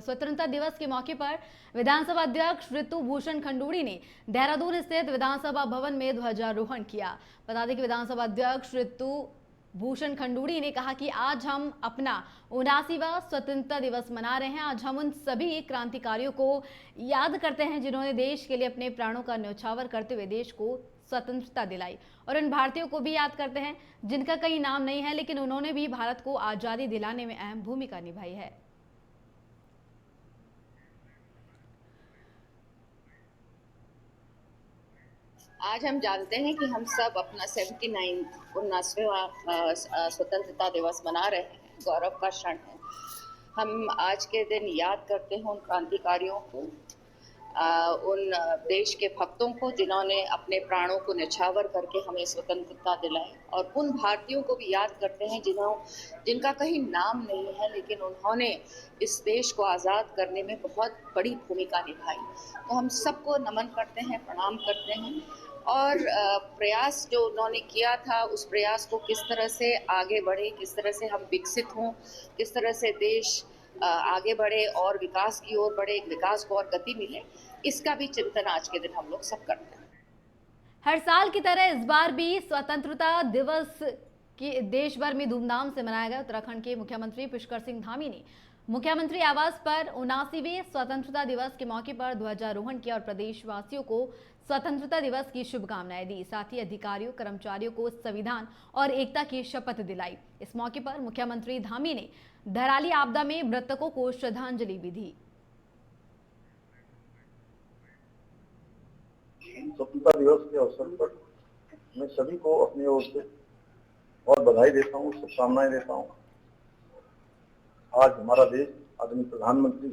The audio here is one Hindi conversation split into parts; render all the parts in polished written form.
स्वतंत्रता दिवस के मौके पर विधानसभा अध्यक्ष ऋतु भूषण खंडूड़ी ने देहरादून स्थित विधानसभा भवन में ध्वजारोहण किया। बता दें कि विधानसभा अध्यक्ष ऋतु भूषण खंडूड़ी ने कहा कि आज हम अपना 79वां स्वतंत्रता दिवस मना रहे हैं। आज हम उन सभी क्रांतिकारियों को याद करते हैं जिन्होंने देश के लिए अपने प्राणों का न्यौछावर करते हुए देश को स्वतंत्रता दिलाई, और उन भारतीयों को भी याद करते हैं जिनका कहीं नाम नहीं है, लेकिन उन्होंने भी भारत को आजादी दिलाने में अहम भूमिका निभाई है। आज हम जानते हैं कि हम सब अपना 79वां स्वतंत्रता दिवस मना रहे हैं। गौरव का क्षण है। हम आज के दिन याद करते हैं उन क्रांतिकारियों को, उन देश के भक्तों को जिन्होंने अपने प्राणों को न्यौछावर करके हमें स्वतंत्रता दिलाई, और उन भारतीयों को भी याद करते हैं जिनका कहीं नाम नहीं है, लेकिन उन्होंने इस देश को आज़ाद करने में बहुत बड़ी भूमिका निभाई। तो हम सबको नमन करते हैं, प्रणाम करते हैं, और प्रयास जो उन्होंने किया था उस प्रयास को किस तरह से आगे बढ़े, किस तरह से हम विकसित हों, किस तरह से देश आगे बढ़े और विकास की ओर बढ़े, विकास को और गति मिले, इसका भी चिंतन आज के दिन हम लोग सब करते हैं। हर साल की तरह इस बार भी स्वतंत्रता दिवस की देश भर में धूमधाम से मनाया गया। उत्तराखंड के मुख्यमंत्री पुष्कर सिंह धामी ने मुख्यमंत्री आवास पर 79वें स्वतंत्रता दिवस के मौके पर ध्वजारोहण किया और प्रदेशवासियों को स्वतंत्रता दिवस की शुभकामनाएं दी। साथ ही अधिकारियों कर्मचारियों को संविधान और एकता की शपथ दिलाई। इस मौके पर मुख्यमंत्री धामी ने धराली आपदा में मृतकों को श्रद्धांजलि भी दी। स्वतंत्रता दिवस के अवसर पर मैं सभी को अपनी ओर से बहुत बधाई देता हूँ, शुभकामनाएं देता हूँ। आज हमारा देश आदरणीय प्रधानमंत्री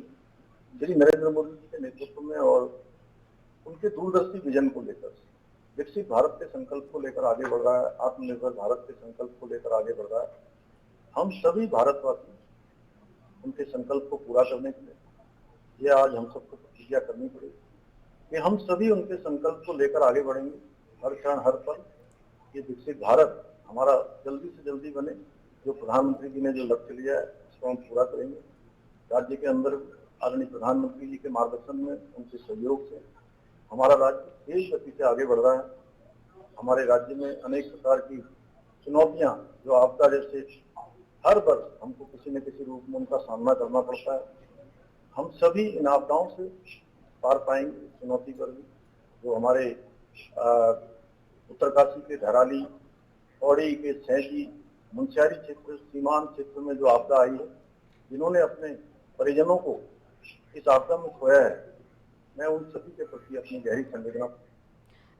श्री नरेंद्र मोदी जी के नेतृत्व में और उनके दूरदर्शी विजन को लेकर विकसित भारत के संकल्प को लेकर आगे बढ़ रहा है, आत्मनिर्भर भारत के संकल्प को लेकर आगे बढ़ रहा है। हम सभी भारतवासी उनके संकल्प को पूरा करने के लिए ये आज हम सबको प्रतिज्ञा करनी पड़ेगी कि हम सभी उनके संकल्प को लेकर आगे बढ़ेंगे। हर क्षण हर पल ये विकसित भारत हमारा जल्दी से जल्दी बने। जो प्रधानमंत्री जी ने जो लक्ष्य लिया है उसको हम पूरा करेंगे। राज्य के अंदर आदरणीय प्रधानमंत्री जी के मार्गदर्शन में, उनके सहयोग से हमारा राज्य तेज गति से आगे बढ़ रहा है। हमारे राज्य में अनेक प्रकार की चुनौतियां, जो आपदा जैसे हर वर्ष हमको किसी न किसी रूप में उनका सामना करना पड़ता है, हम सभी इन आपदाओं से पार पाएंगे। चुनौती पर भी जो हमारे उत्तरकाशी के धराली, पौड़ी के सैंती, मुंशियारी क्षेत्र, सीमांत क्षेत्र में जो आपदा आई है, जिन्होंने अपने परिजनों को इस आपदा में खोया है, मैं उन सभी के प्रति अपनी गहरी संवेदना।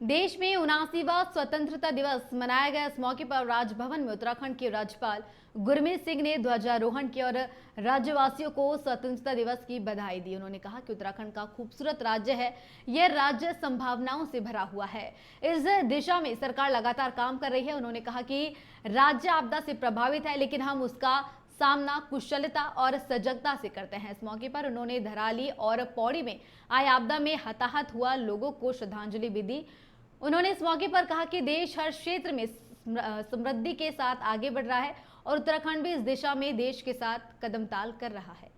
देश में 79वां स्वतंत्रता दिवस मनाया गया। इस मौके पर राजभवन में उत्तराखंड के राज्यपाल गुरमीत सिंह ने ध्वजारोहण किया और राज्यवासियों को स्वतंत्रता दिवस की बधाई दी। उन्होंने कहा कि उत्तराखंड का खूबसूरत राज्य है, यह राज्य संभावनाओं से भरा हुआ है। इस दिशा में सरकार लगातार काम कर रही है। उन्होंने कहा कि राज्य आपदा से प्रभावित है, लेकिन हम उसका सामना कुशलता और सजगता से करते हैं। इस मौके पर उन्होंने धराली और पौड़ी में आई आपदा में हताहत हुआ लोगों को श्रद्धांजलि भी दी। उन्होंने इस मौके पर कहा कि देश हर क्षेत्र में समृद्धि के साथ आगे बढ़ रहा है और उत्तराखंड भी इस दिशा में देश के साथ कदमताल कर रहा है।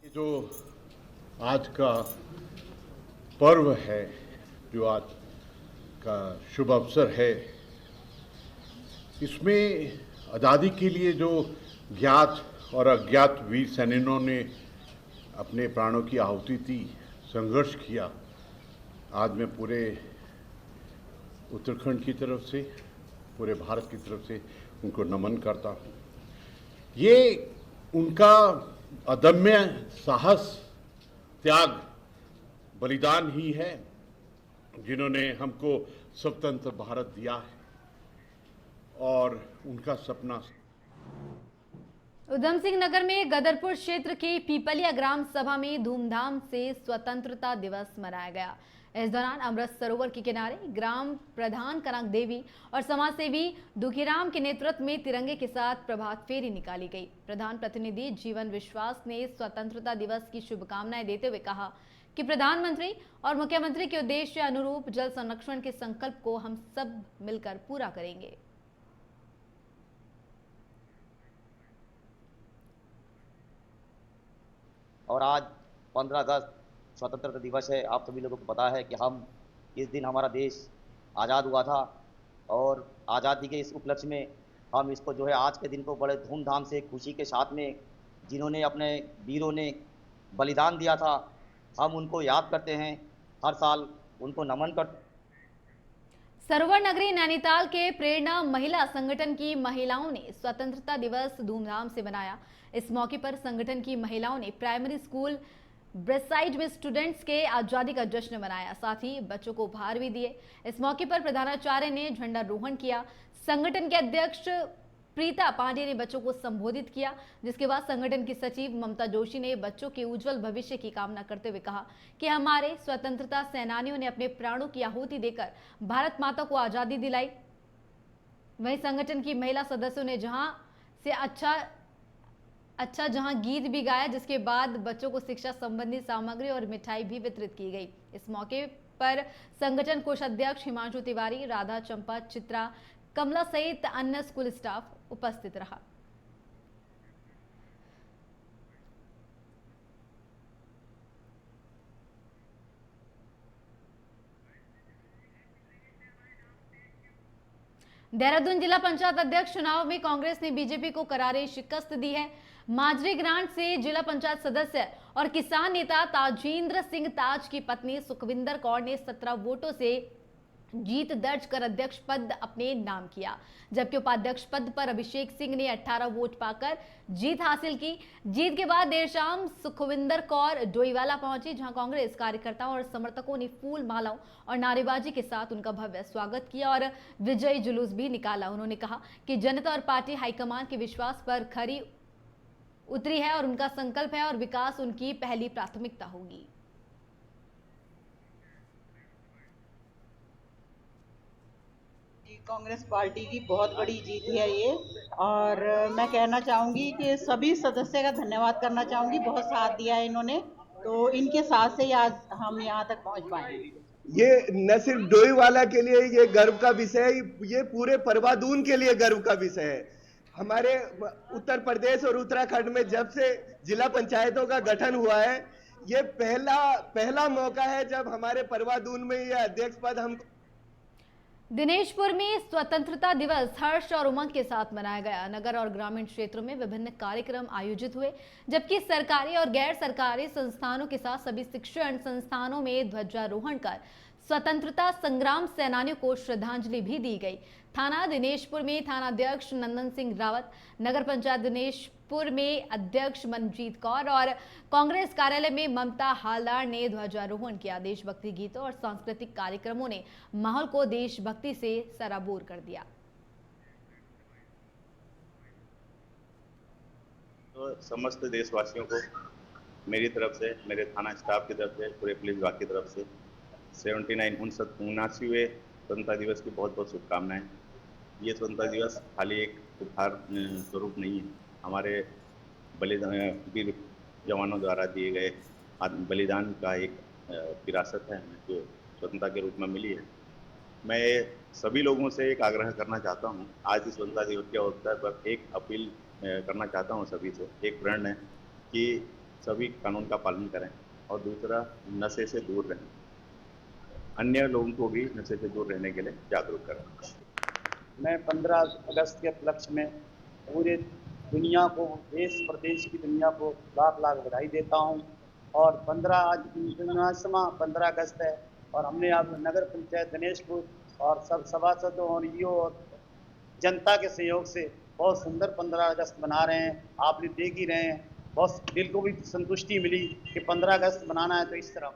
जो आज का पर्व है, जो आज का शुभ अवसर है, इसमें आज़ादी के लिए जो ज्ञात और अज्ञात वीर सैनिकों ने अपने प्राणों की आहुति दी, संघर्ष किया, आज मैं पूरे उत्तराखंड की तरफ से, पूरे भारत की तरफ से उनको नमन करता हूँ। ये उनका अदम्य साहस, त्याग, बलिदान ही है जिन्होंने हमको स्वतंत्र भारत दिया है, और उनका सपना। उधम सिंह नगर में गदरपुर क्षेत्र के पीपलिया ग्राम सभा में धूमधाम से स्वतंत्रता दिवस मनाया गया। इस दौरान अमृत सरोवर के किनारे ग्राम प्रधान कनक देवी और समाजसेवी दुखीराम के नेतृत्व में तिरंगे के साथ प्रभात फेरी निकाली गई। प्रधान प्रतिनिधि जीवन विश्वास ने स्वतंत्रता दिवस की शुभकामनाएं देते हुए कहा कि प्रधानमंत्री और मुख्यमंत्री के उद्देश्य अनुरूप जल संरक्षण के संकल्प को हम सब मिलकर पूरा करेंगे। और आज 15 अगस्त स्वतंत्रता दिवस है। आप सभी लोगों को पता है कि हम इस दिन हमारा देश आज़ाद हुआ था और आज़ादी के इस उपलक्ष्य में हम इसको जो है आज के दिन को बड़े धूमधाम से खुशी के साथ में जिन्होंने अपने वीरों ने बलिदान दिया था हम उनको याद करते हैं, हर साल उनको नमन करते। सरोवर नगरी नैनीताल के प्रेरणा महिला संगठन की महिलाओं ने स्वतंत्रता दिवस धूमधाम से मनाया। इस मौके पर संगठन की महिलाओं ने प्राइमरी स्कूल ब्रेसाइड में स्टूडेंट्स के आजादी का जश्न मनाया, साथ ही बच्चों को उपहार भी दिए। इस मौके पर प्रधानाचार्य ने झंडारोहण किया। संगठन के अध्यक्ष प्रीता पांडे ने बच्चों को संबोधित किया, जिसके बाद संगठन की सचिव ममता जोशी ने बच्चों के उज्जवल भविष्य की कामना करते हुए कहा कि हमारे स्वतंत्रता सेनानियों ने अपने प्राणों की आहुति देकर भारत माता को आजादी दिलाई। वहीं संगठन की महिला सदस्यों ने जहां गीत भी गाया, जिसके बाद बच्चों को शिक्षा संबंधी सामग्री और मिठाई भी वितरित की गई। इस मौके पर संगठन कोषाध्यक्ष हिमांशु तिवारी, राधा, चंपा, चित्रा, कमला सहित अन्य स्कूल स्टाफ उपस्थित रहा। देहरादून जिला पंचायत अध्यक्ष चुनाव में कांग्रेस ने बीजेपी को करारी शिकस्त दी है। माजरी ग्रांट से जिला पंचायत सदस्य और किसान नेता ताजेंद्र सिंह ताज की पत्नी सुखविंदर कौर ने 17 वोटों से जीत दर्ज कर अध्यक्ष पद अपने नाम किया, जबकि उपाध्यक्ष पद पर अभिषेक सिंह ने 18 वोट पाकर जीत हासिल की। जीत के बाद देर शाम सुखविंदर कौर डोईवाला पहुंची, जहां कांग्रेस कार्यकर्ताओं और समर्थकों ने फूल मालाओं और नारेबाजी के साथ उनका भव्य स्वागत किया और विजयी जुलूस भी निकाला। उन्होंने कहा कि जनता और पार्टी हाईकमान के विश्वास पर खरी उतरी है और उनका संकल्प है और विकास उनकी पहली प्राथमिकता होगी। कांग्रेस पार्टी की बहुत बड़ी जीत है ये, और मैं कहना चाहूँगी कि सभी सदस्य का धन्यवाद करना चाहूँगी। बहुत साथ दिया है इन्होंने, तो इनके साथ से आज हम यहाँ तक पहुँच पाए। ये न सिर्फ डोईवाला के लिए ये गर्व का विषय है, ये पूरे परवादून के लिए गर्व का विषय है। हमारे उत्तर प्रदेश और उत्तराखंड में जब से जिला पंचायतों का गठन हुआ है, ये पहला मौका है जब हमारे परवादून में ये अध्यक्ष पद हम। दिनेशपुर में स्वतंत्रता दिवस हर्ष और उमंग के साथ मनाया गया। नगर और ग्रामीण क्षेत्रों में विभिन्न कार्यक्रम आयोजित हुए, जबकि सरकारी और गैर सरकारी संस्थानों के साथ सभी शिक्षण संस्थानों में ध्वजारोहण कर स्वतंत्रता संग्राम सेनानियों को श्रद्धांजलि भी दी गई। थाना दिनेशपुर में थानाध्यक्ष नंदन सिंह रावत, नगर पंचायत दिनेशपुर में अध्यक्ष मनजीत कौर और कांग्रेस कार्यालय में ममता हालदार ने ध्वजारोहण किया। देशभक्ति गीतों और सांस्कृतिक कार्यक्रमों ने माहौल को देशभक्ति से सराबोर कर दिया। तो समस्त देशवासियों को मेरी तरफ से, मेरे थाना स्टाफ की तरफ से, पूरे पुलिस विभाग की तरफ से 79वें स्वतंत्रता दिवस की बहुत बहुत शुभकामनाएं। ये स्वतंत्रता दिवस खाली एक उपहार स्वरूप नहीं है, हमारे वीर जवानों द्वारा दिए गए बलिदान का एक विरासत है जो स्वतंत्रता के रूप में मिली है। मैं सभी लोगों से एक आग्रह करना चाहता हूँ, आज इस स्वतंत्रता दिवस के अवसर पर एक अपील करना चाहता हूँ सभी से, एक प्रण है कि सभी कानून का पालन करें और दूसरा नशे से दूर रहें, अन्य लोगों को भी नशे से दूर रहने के लिए जागरूक करें। मैं 15 अगस्त के उपलक्ष्य में पूरे दुनिया को, देश प्रदेश की दुनिया को लाख लाख बधाई देता हूं। और 15 अगस्त है और हमने अब नगर पंचायत दिनेशपुर और सब सभासदों और ईओ और जनता के सहयोग से बहुत सुंदर 15 अगस्त मना रहे हैं। आप भी देख ही रहे हैं, बहुत दिल को भी संतुष्टि मिली कि 15 अगस्त मनाना है तो इस तरह।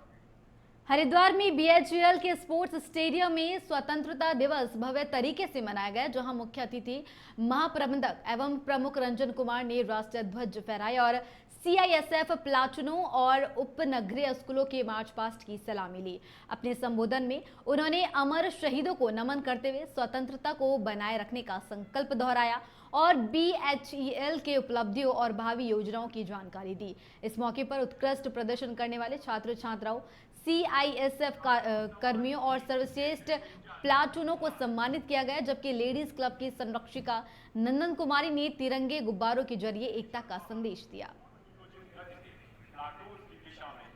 हरिद्वार में बीएचईएल के स्पोर्ट्स स्टेडियम में स्वतंत्रता दिवस भव्य तरीके से मनाया गया, जहां मुख्य अतिथि महाप्रबंधक एवं प्रमुख रंजन कुमार ने राष्ट्रीय ध्वज फहराया और सीआईएसएफ प्लाटूनों और उपनगरीय स्कूलों के मार्च पास्ट की सलामी ली। अपने संबोधन में उन्होंने अमर शहीदों को नमन करते हुए स्वतंत्रता को बनाए रखने का संकल्प दोहराया और बीएचईएल के उपलब्धियों और भावी योजनाओं की जानकारी दी। इस मौके पर उत्कृष्ट प्रदर्शन करने वाले छात्र छात्राओं, सीआईएसएफ कर्मियों और सर्वश्रेष्ठ प्लाटूनों को सम्मानित किया गया, जबकि लेडीज क्लब की संरक्षिका नंदन कुमारी ने तिरंगे गुब्बारों के जरिए एकता का संदेश दिया। कार्टून की दिशा में